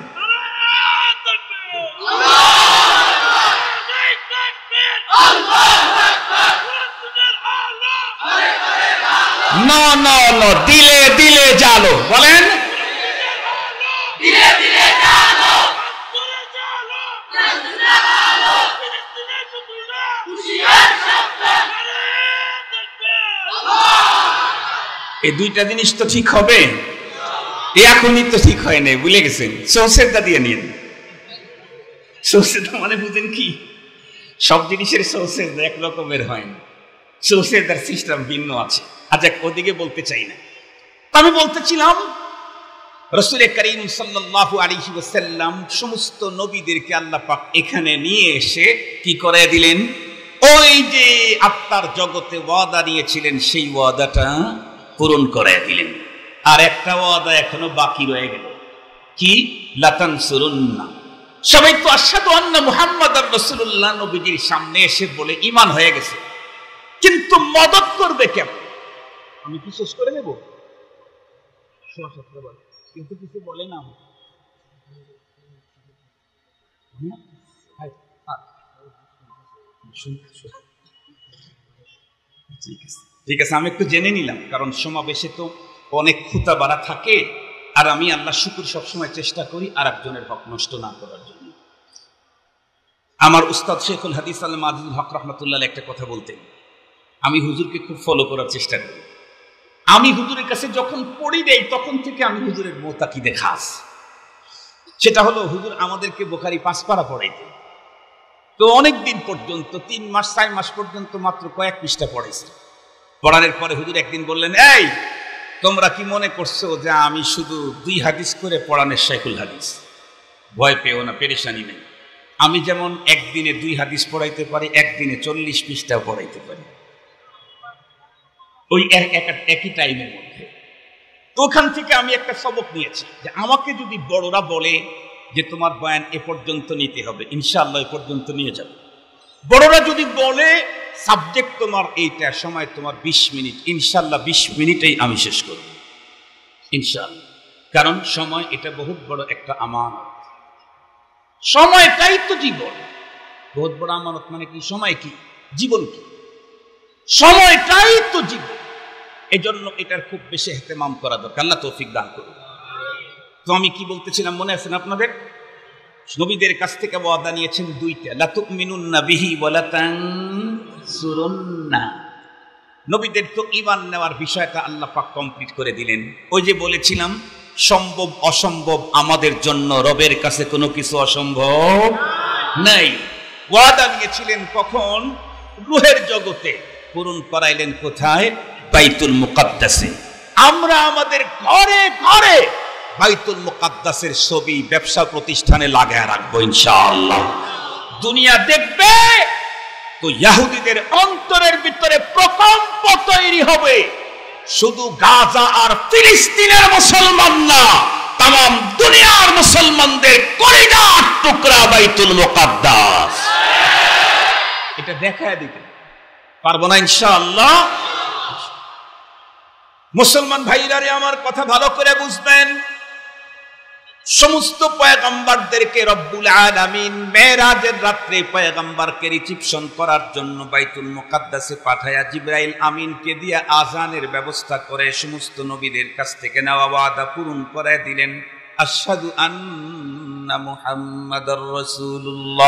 নো নো নো, দিলে দিলে জ্বালো। বলেন, দিলে দিলে জ্বালো। এই দুইটা জিনিস তো ঠিক হবে, এখনই তো ঠিক হয় নাই, ভুলে গেছেন। সৌসেদা দিয়ে নিন। সৌসেদা মানে বুঝেন কি? সব জিনিসের সৌসেদা এক রকমের হয় না, সৌসেদার সিস্টেম ভিন্ন আছে। আচ্ছা, ওদিকে বলতে চাই না। আমি বলতেছিলাম রাসূল করিম সাল্লাল্লাহু আলাইহি ওয়াসাল্লাম সমস্ত নবীদেরকে আল্লাহ পাক এখানে নিয়ে এসে কি করে দিলেন? ওই যে আত্মার জগতে ওয়াদা নিয়েছিলেন সেই ওয়াদাটা পূরণ করে দিলেন। আর একটা ওয়াদা এখনো বাকি রয়ে গেল, কি? লাতানসুরুন্না। সবাই তো আশহাদু আন্না মুহাম্মাদার রাসূলুল্লাহ নবীজির সামনে এসে বলে ঈমান হয়ে গেছে, কিন্তু মদদ করবে কেমন? আমি কি শেষ করে নেব? কিন্তু কিছু বলে না। ঠিক আছে, আমি একটু জেনে নিলাম, কারণ সমাবেশে তো অনেক খুঁতা বাড়া থাকে, আর আমি আল্লাহ শুকুর সবসময় চেষ্টা করি আর একজনের হক নষ্ট না করার জন্য। আমার উস্তাদ শেখুল হাদিস আল আজিজুল হক রহমতুল্লাহ একটা কথা বলতেন, আমি হুজুরকে খুব ফলো করার চেষ্টা করি। আমি হুজুরের কাছে যখন পড়ি দেই তখন থেকে আমি হুজুরের মোতাকিদে খাস। সেটা হলো, হুজুর আমাদেরকে বুখারী 5 পারা পড়াইতেন। তো অনেক দিন পর্যন্ত 3 মাস 4 মাস পর্যন্ত মাত্র কয়েক পৃষ্ঠা পড়াইছে। পড়ানোর পরে হুজুর একদিন বললেন, এই তোমরা কি মনে করছো যে আমি শুধু 2 হাদিস করে পড়ানোর শেখুল হাদিস? ভয় পেও না, পেরেশানি নেই। আমি যেমন একদিনে 2 হাদিস পড়াইতে পারি, একদিনে 40 পৃষ্ঠা পড়াইতে পারি, ওই একই টাইমের মধ্যে। তো ওখান থেকে আমি একটা সবক নিয়েছি যে আমাকে যদি বড়রা বলে যে তোমার বয়ান এ পর্যন্ত নিতে হবে, ইনশাআল্লাহ এ পর্যন্ত নিয়ে যাবে। বড়রা যদি বলে সাবজেক্ট তোমার এইটা, সময় তোমার 20 মিনিট, ইনশাআল্লাহ 20 মিনিটেই আমি শেষ করব ইনশাআল্লাহ। কারণ সময় এটা বহুত বড় একটা আমানত। সময়টাই তো জীবন। বহুত বড় আমানত মানে কি? সময় কি? জীবন কি? সময়টাই তো জীবন। এজন্য এটার খুব বেশি ইহতিমাম করা দরকার। আল্লাহ তৌফিক দান করুন। তো আমি কি বলতেছিলাম মনে আছে না আপনাদের? নবীদের কাছ থেকে ওয়াদা নিয়েছেন 2টা, লা তুমিনুন্না বিহি ওয়া লা তানসুরুন্না। নবীদের তো ঈমান নেওয়ার বিষয়টা আল্লাহ পাক কমপ্লিট করে দিলেন। ওই যে বলেছিলাম সম্ভব অসম্ভব আমাদের জন্য রবের কাছে কোনো কিছু অসম্ভব নাই। ওয়াদা নিয়েছিলেন কখন? রূহের জগতে, পূরণ করাইলেন কোথায়? বাইতুল মুকাদ্দাসে। আমরা আমাদের ঘরে ঘরে বাইতুল মুকাদ্দাসের ছবি ব্যবসা প্রতিষ্ঠানে লাগায় রাখবো ইনশাআল্লাহ। দুনিয়া দেখবে তো ইহুদিদের অন্তরের ভিতরে প্রকম্প তৈরি হবে। শুধু গাজা আর ফিলিস্তিনের মুসলমান না, তাম দুনিয়ার মুসলমানদের কলিজার টুকরা বাইতুল মুকাদ্দাস। এটা দেখায় দিতে পারবো না ইনশাআল্লাহ। মুসলমান ভাইরারে আমার কথা ভালো করে বুঝবেন। সমস্ত পয়গম্বরদেরকে রব্বুল আলামিন মেরাজের রাত্রে পয়গম্বরকে রিসিপশন করার জন্য বাইতুল মুকাদ্দাসে পাঠায়া জিবরাইল আমিনকে দিয়ে আজানের ব্যবস্থা করে সমস্ত নবীদের কাছ থেকে নেওয়া ওয়াদা পূরণ করে দিলেন। আশহাদু আন্না মুহাম্মাদার রাসূলুল্লাহ।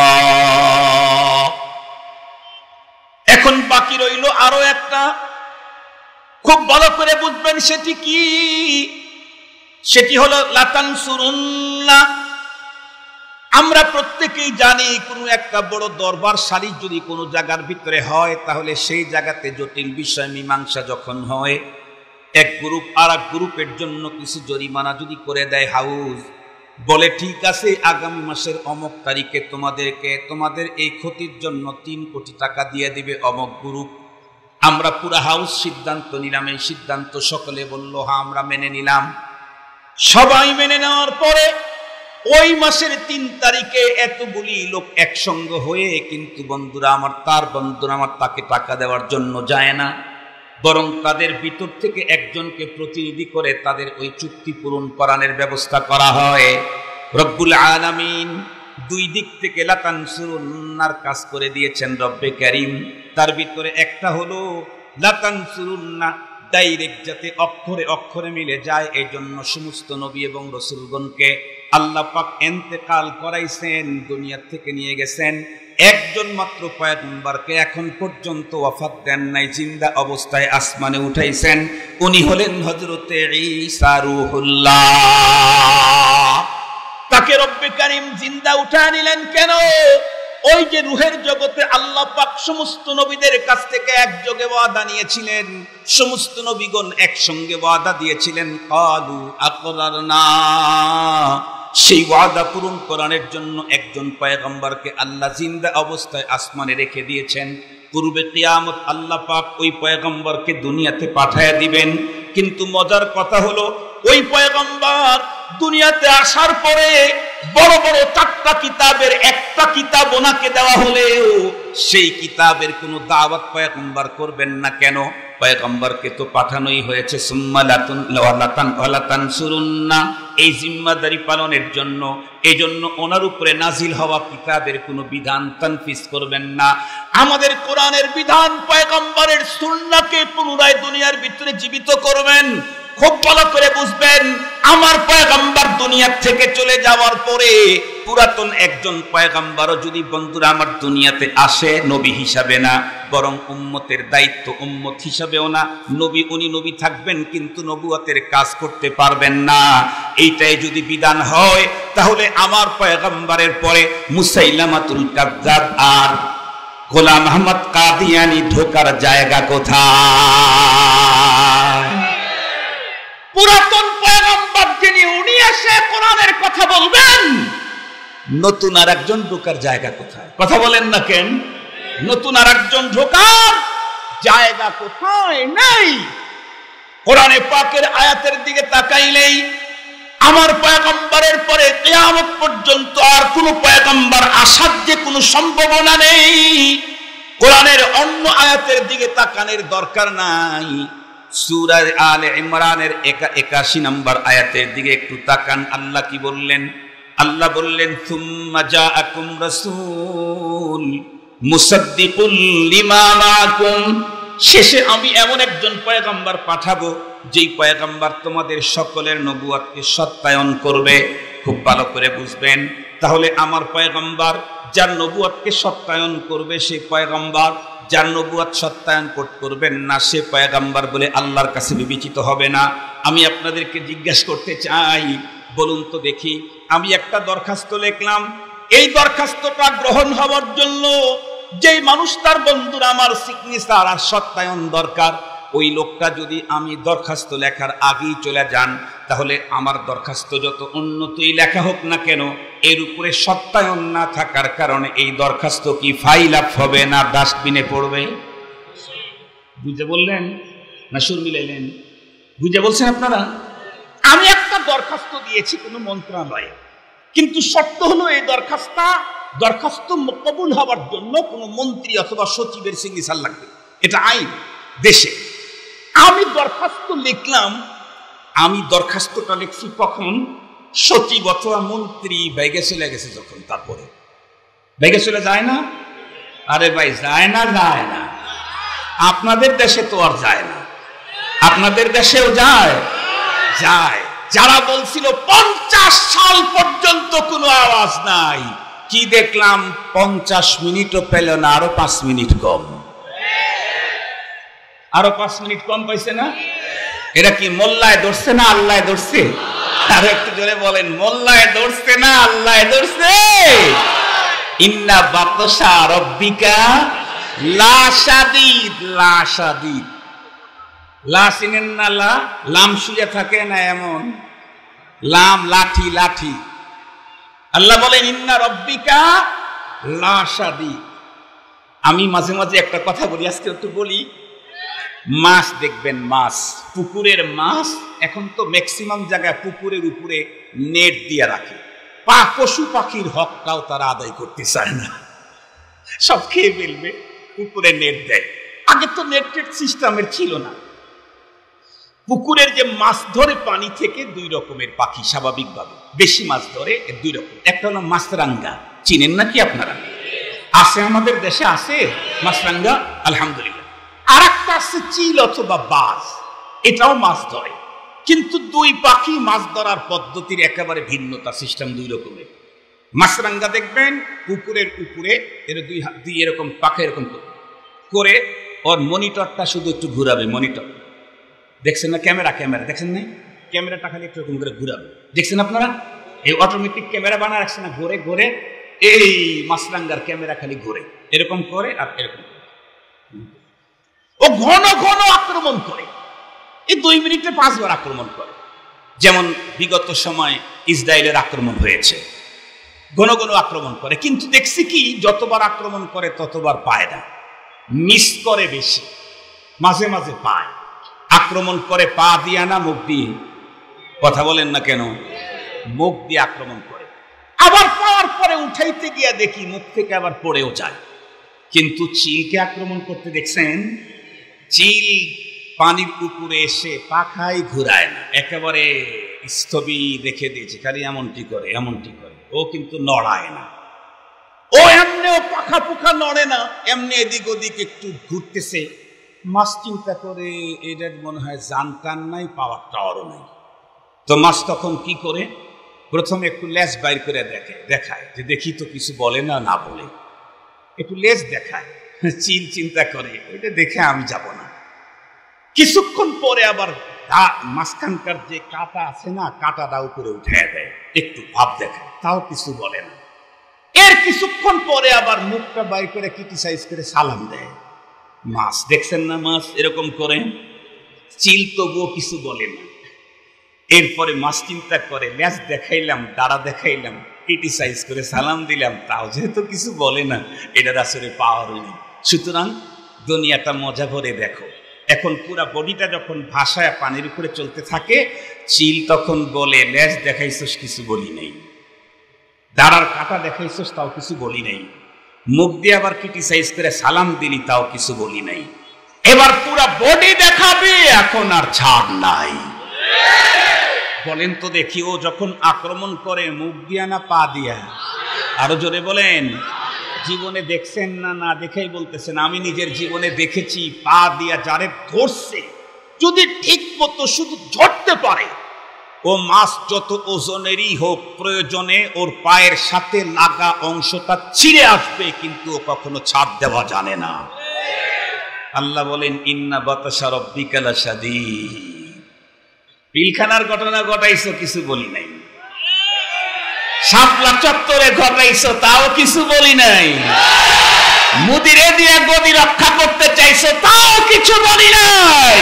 এখন বাকি রইল আরো একটা, খুব ভালো করে বুঝবেন সেটি কি? সেটি হলো লাতানসুরুন্না। আমরা প্রত্যেকেই জানি কোনো একটা বড় দরবার শাড়ি যদি কোনো জায়গার ভিতরে হয়, তাহলে সেই জায়গাতে জটিল বিষয় মীমাংসা যখন হয়, এক গ্রুপ আর এক গ্রুপের জন্য কিছু জরিমানা যদি করে দেয় হাউস, বলে ঠিক আছে আগামী মাসের অমুক তারিখে তোমাদের এই ক্ষতির জন্য 3 কোটি টাকা দিয়ে দিবে অমুক গ্রুপ। আমরা পুরা হাউস সিদ্ধান্ত নিলাম, এই সিদ্ধান্ত সকলে বলল হ্যাঁ আমরা মেনে নিলাম। সবাই মেনে নেওয়ার পরে ওই মাসের 3 তারিখে এতগুলি লোক একসঙ্গে হয়ে, কিন্তু বন্ধুরা আমার, তার বন্ধুরা আমার তাকে টাকা দেওয়ার জন্য যায় না, বরং তাদের ভিতর থেকে একজনকে প্রতিনিধি করে তাদের ওই চুক্তি পূরণ করানোর ব্যবস্থা করা হয়। রব্বুল আলামিন 2 দিক থেকে লাতানসুরুন্নার কাজ করে দিয়েছেন রব্বে কারীম। তার ভিতরে একটা হলো লাতানসুরুন্না, ডাইরেক্ট যাতে অক্ষরে অক্ষরে মিলে যায়, এই জন্য সমস্ত নবী এবং রাসূলগণকে আল্লাহ পাক ইন্তেকাল করাইছেন, দুনিয়া থেকে নিয়ে গেছেন। একজন মাত্র পয়গম্বরকে এখন পর্যন্ত ওয়াফাত দেন নাই, জিন্দা অবস্থায় আসমানে উঠাইছেন। উনি হলেন হযরতে ঈসা রূহুল্লাহ। তাকে রব্বে কারীম জিন্দা উঠায় নিলেন কেন? ওই যে রূহের জগতে আল্লাহ পাক সমস্ত নবীদের কাছ থেকে একযোগে ওয়াদা নিয়েছিলেন, সমস্ত নবীগণ একসঙ্গে ওয়াদা দিয়েছিলেন, ক্বালু আকরারনা। সেই ওয়াদা পূরণ করানোর জন্য একজন পয়গম্বরকে আল্লাহ জিন্দা অবস্থায় আসমানে রেখে দিয়েছেন। পূর্বে কিয়ামত আল্লাহ পাক ওই পয়গম্বরকে দুনিয়াতে পাঠায়া দিবেন। কিন্তু মজার কথা হলো, ওই পয়গম্বর দুনিয়াতে আসার পরে বড় বড় 4টা কিতাবের একটা কিতাব ওনাকে দেওয়া হলেও সেই কিতাবের কোনো দাওয়াত পয়গম্বর করবেন না। কেন? পয়গম্বরকে তো পাঠানোই হয়েছে সুম্মা লাতানসুরুন্না, এই জিম্মাদারি পালনের জন্য। এই জন্য ওনার উপরে নাজিল হওয়া কিতাবের কোনো বিধান তানফিজ করবেন না। আমাদের কোরআনের বিধান পয়গম্বরের সুন্নাহকে পুনরায় দুনিয়ার ভিতরে জীবিত করবেন। খুব ভালো করে বুঝবেন, আমার পয়গম্বর দুনিয়া থেকে চলে যাওয়ার পরে পুরাতন একজন পয়গম্বরও যদি বন্ধুরা আমার দুনিয়াতে আসে, নবী হিসাবে না, বরং উম্মতের দায়িত্ব উম্মত হিসাবেও না, নবী উনি নবী থাকবেন কিন্তু নবুয়তের কাজ করতে পারবেন না। এইটাই যদি বিধান হয়, তাহলে আমার পয়গম্বরের পরে মুসাইলামাতুল কাজ্জাব আর গোলাম আহমদ কাদিয়ানী ঢোকার জায়গা কোথায়? পুরাতন পয়গম্বর যিনি, উনি এসে কোরআনের কথা বলবেন, নতুন আর একজন ঢোকার জায়গা কোথায়? কথা বলেন না কেন? নতুন আর একজন ঢোকার জায়গা কোথায়? নেই। কোরআনে পাকের আয়াতের দিকে তাকাইলেই আমার পয়গম্বরের পরে কিয়ামত পর্যন্ত আর কোন পয়গম্বর আসার যে কোনো সম্ভাবনা নেই। কোরআনের অন্য আয়াতের দিকে তাকানোর দরকার নাই। সূরা আলে ইমরানের 81 নম্বর আয়াতের দিকে একটু তাকান। আল্লাহ কি বললেন? আল্লাহ বললেন, সুম্মা জাআকুম রাসূল মুসাদ্দিকুল লিমা মাআকুম, শেষে আমি এমন একজন পয়গম্বর পাঠাবো যেই পয়গম্বর তোমাদের সকলের নবুয়তকে সত্যায়ন করবে। খুব ভালো করে বুঝবেন, তাহলে আমার পয়গম্বর যার নবুয়তকে সত্যায়ন করবে সেই পয়গম্বর, যার নবুয়ত সত্যায়ন করবেন না সে পয়গম্বর বলে আল্লাহর কাছে বিবেচিত হবে না। আমি আপনাদেরকে জিজ্ঞাসা করতে চাই, বলুন তো দেখি, আমি একটা দরখাস্ত লিখলাম, এই দরখাস্তটা গ্রহণ হওয়ার জন্য যেই মানুষটার বন্ধুরা আমার সিগনেচার আর সত্যায়ন দরকার, ওই লোকটা যদি আমি দরখাস্ত লেখার আগেই চলে যান, তাহলে আমার দরখাস্ত যত উন্নতই লেখা হোক না কেন, এর উপরে সত্যায়ন না থাকার কারণে এই দরখাস্ত কি ফাইল আপ হবে না ডাস্টবিনে পড়বে? বুঝে বললেন না সুর মিলাইলেন? বুঝে বলছেন আপনারা? আমি একটা দরখাস্ত দিয়েছি কোনো মন্ত্রণালয়ে, কিন্তু শর্ত হলো এই দরখাস্ত কবুল হওয়ার জন্য কোনো মন্ত্রী অথবা সচিবের সিগনেচার লাগবে। এটা আইন দেশে। আমি দরখাস্ত লিখলাম, আমি দরখাস্তটা লিখছি কখন? সচিব অথবা মন্ত্রী ব্যাগে চলে গেছে যখন, তারপরে ব্যাগে চলে যায় না? আরে ভাই যায় না, যায় না। আপনাদের দেশে তো আর যায় না, আপনাদের দেশেও যায়, যায়। যারা বলছিল 50 সাল পর্যন্ত কোনো আওয়াজ নাই, কি দেখলাম 50 মিনিটও পেল না, আরো 5 মিনিট কম, আরো 5 মিনিট কম পাইছে না? এরা কি মোল্লায় ধরছে না আল্লাহ ধরছে? আর একটু জোরে বলেন, মোল্লায় ধরছে না আল্লাহ ধরছে? ইন্না বাতশা রাব্বিকা লাশাদীদ। লাশাদীদ, লা চিনেন না? লাম শুয়ে থাকে না এমন লাম, লাঠি লাঠি। আল্লাহ বলেন ইন্না রাব্বিকা লাশাদীদ। আমি মাঝে মাঝে একটা কথা বলি, আজকে একটু বলি। মাছ দেখবেন, মাছ, পুকুরের মাছ এখন তো ম্যাক্সিমাম জায়গায় পুকুরের উপরে নেট দিয়ে রাখে। পশু পাখির হকটাও তারা আদায় করতে চায় না, সব খেয়ে ফেলবে, পুকুরে নেট দেয়। আগে তো নেট সিস্টেমের ছিল না। পুকুরের যে মাছ ধরে পানি থেকে দুই রকমের পাখি স্বাভাবিকভাবে বেশি মাছ ধরে, দুই রকম। একটা হলো মাছরাঙ্গা, চিনেন নাকি আপনারা? আছে আমাদের দেশে, আছে মাছরাঙ্গা, আলহামদুলিল্লাহ। আর একটা আছে চিল অথবা বাজ, এটাও মাছ ধরে, কিন্তু দুই পাখি মাছ ধরার পদ্ধতির একেবারে ভিন্নতা, সিস্টেম দুই রকমের। মাছরাঙ্গা দেখবেন পুকুরের উপরে এর দুই হাত দিয়ে এরকম পাখা এরকম করে ওর মনিটরটা শুধু একটু ঘুরাবে, মনিটর দেখছেন না? ক্যামেরা দেখছেন না? ক্যামেরাটা খালি একটু এরকম করে ঘুরাবে, দেখছেন আপনারা? এই অটোমেটিক ক্যামেরা বানা রাখছে না, ঘুরে ঘুরে এই মাছরাঙ্গার ক্যামেরা খালি ঘুরে এরকম করে আর এরকম। ও ঘন ঘন আক্রমণ করে, এই 2 মিনিটে 5 বার আক্রমণ করে। যেমন বিগত সময় ইসরায়েলের আক্রমণ হয়েছে, ঘন ঘন আক্রমণ করে, কিন্তু দেখছি কি যতবার আক্রমণ করে ততবার পায় না, মিস করে বেশি, মাঝে মাঝে পায়। আক্রমণ করে পা দিয়া না মুখ দিয়ে? কথা বলেন না কেন? মুখ দিয়ে আক্রমণ করে, আবার পাওয়ার পরে উঠাইতে গিয়া দেখি মুখ থেকে আবার পড়েও যায়। কিন্তু চিলকে আক্রমণ করতে দেখছেন? চিল পানির পুকুরে এসে পাখাই ঘুরায় না, একেবারে স্থবির রেখে দিয়েছে, খালি এমনটি করে এমনটি করে, ও কিন্তু নড়ায় না। ও এমনিও পাখা পুখা নড়ে না, এমনি এদিক ওদিক একটু ঘুরতেছে। মাছ চিন্তা করে এটার মনে হয় জান টান নাই, পাওয়ার টাওয়ারও নাই। তো মাছ তখন কি করে? প্রথমে একটু লেজ বাইর করে দেখায় যে দেখি তো কিছু বলে না, না বলে একটু লেজ দেখায়। চিল চিন্তা করে ওইটা দেখে আমি যাব না। কিছুক্ষণ পরে আবার মাঝখানকার যে কাঁটা আছে না, কাঁটাটা উপরে উঠে দেয়, একটু ভাব দেখায়, তাও কিছু বলে না। এর কিছুক্ষণ পরে আবার মুখটা বাইর করে ক্রিটিসাইজ করে সালাম দেয়। মাছ দেখছেন না, মাছ এরকম করে, চিল তবুও কিছু বলে না। এরপরে মাছ চিন্তা করে লেজ দেখাইলাম, দাঁড়া দেখাইলাম, ক্রিটিসাইজ করে সালাম দিলাম, তাও যেহেতু কিছু বলে না, এটার আসলে পাওয়ারও নেই। সুতরাং দুনিয়াটা মজা ভরে দেখো। এখন পুরা বডিটা যখন ভাসায় পানির উপরে চলতে থাকে, চিল তখন বলে লেজ দেখাইছস, কিছু বলি নাই, দাঁড়ার কাটা দেখাইছস, তাও কিছু বলি নাই, মুখ দিয়ে আবার ক্রিটিসাইজ করে সালাম দিলি, তাও কিছু বলি নাই। এবার পুরা বডি দেখাবে, এখন আর ছাড় নাই। বলেন তো দেখি, ও যখন আক্রমণ করে মুখ দিয়া না পা দিয়া? আরো জোরে বলেন। জীবনে দেখছেন না? না দেখেই বলতেছেন। আমি নিজের জীবনে দেখেছি, পা দিয়া যারে ধরছে, যদি ঠিক মতো শুধু ধরতে পারে, ও মাছ যত ওজনেরই হোক, প্রয়োজনে ওর পায়ের সাথে লাগা অংশটা ছিঁড়ে আসবে, কিন্তু ও কখনো ছাড় দেওয়া জানে না। আল্লাহ বলেন ইন্না বাতাসা রাব্বিকা লাশাদীদ। পিলখানার ঘটনা ঘটাইছো, কিছু বলি নাই। শাপলা চত্বরে ঘটাইছো, তাও কিছু বলি নাই। মুদিরে দিয়ে গদি রক্ষা করতে চাইছো, তাও কিছু বলি নাই।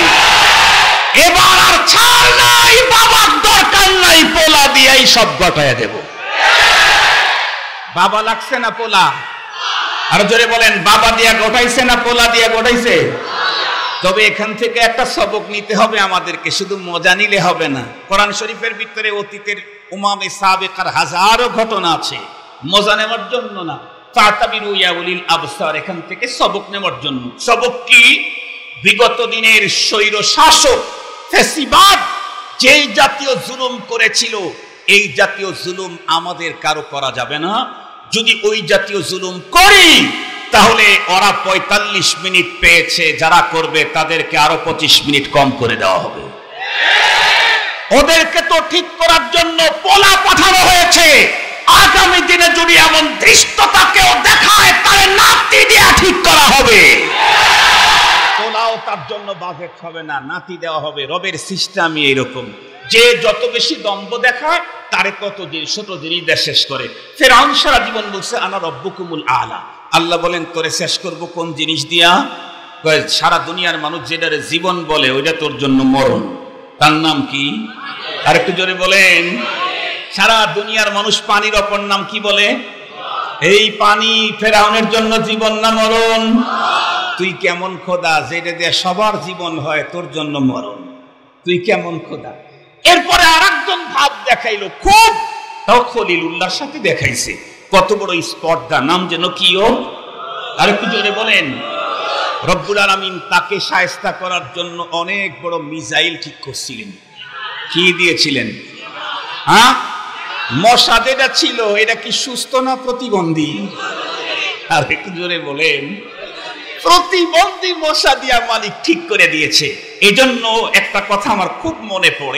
এবার আর ছাড় নাই, বাবার দরকার নাই, পোলা দিয়েই সব ঘটাইয়া দেব। বাবা লাগছে না পোলা? আর জোরে বলেন, বাবা দিয়া ঘটাইছে না পোলা দিয়া ঘটাইছে? তবে এখান থেকে একটা সবক নিতে হবে আমাদেরকে, শুধু মজা নিলে হবে না। কোরআন শরীফের ভিতরে অতীতের উমামে সাবেকার হাজারো ঘটনা আছে, মজা নেওয়ার জন্য না। ফাতাবিরু ইয়া উলিল আবসার, এখান থেকে সবক নেওয়ার জন্য। সবক কি? বিগত দিনের স্বৈর শাসক ফ্যাসিবাদ যেই জাতীয় জুলুম করেছিল, এই জাতীয় জুলুম আমাদের কারো করা যাবে না। যদি ওই জাতীয় জুলুম করি, তাহলে ওরা 45 মিনিট পেয়েছে, যারা করবে তাদেরকে আরো 25 মিনিট কম করে দেওয়া হবে। ওদেরকে তো ঠিক করার জন্য পোলা পাঠানো হয়েছে। আগামী দিনে যদি এমন ধৃষ্টতা কেউ দেখায়, তাহলে নাতি দিয়ে ঠিক করা হবে। পোলাও তার জন্য বাজেট হবে না, নাতি দেওয়া হবে। রবের সিস্টেমই এরকম, যে যত বেশি দম্ভ দেখায়, তারে তত ছোট জিনিস শেষ করে। ফেরাউন সারা জীবন বলছে আনা রব্বুকুমুল আলা। আল্লাহ বলেন তোরে শেষ করব কোন জিনিস দিয়া? সারা দুনিয়ার মানুষ যেটারে জীবন বলে, ওইটা তোর জন্য মরণ। তার নাম কি? আর একটু জোরে বলেন। সারা দুনিয়ার মানুষ পানির অপর নাম কি বলে? এই পানি ফেরাউনের জন্য জীবন না মরণ? তুই কেমন খোদা যেটা দিয়ে সবার জীবন হয় তোর জন্য মরণ, তুই কেমন খোদা। এরপরে আরেকজন ভাব দেখাইলো, খুব খলিলুল্লাহর সাথে দেখাইছে, কত বড় স্পর্ধা, নাম যেন কি ও, আর একটু জোরে বলেন। রব্বুল আলামিন তাকে শায়েস্তা করার জন্য অনেক বড় মিসাইল ঠিক করছিলেন। কি দিয়েছিলেন? হ্যাঁ, মশা যেটা ছিল এটা কি সুস্থ না প্রতিবন্ধী? আর একটু জোরে বলেন। প্রতিবন্ধী মশা দিয়া মালিক ঠিক করে দিয়েছে। এজন্য একটা কথা আমার খুব মনে পড়ে।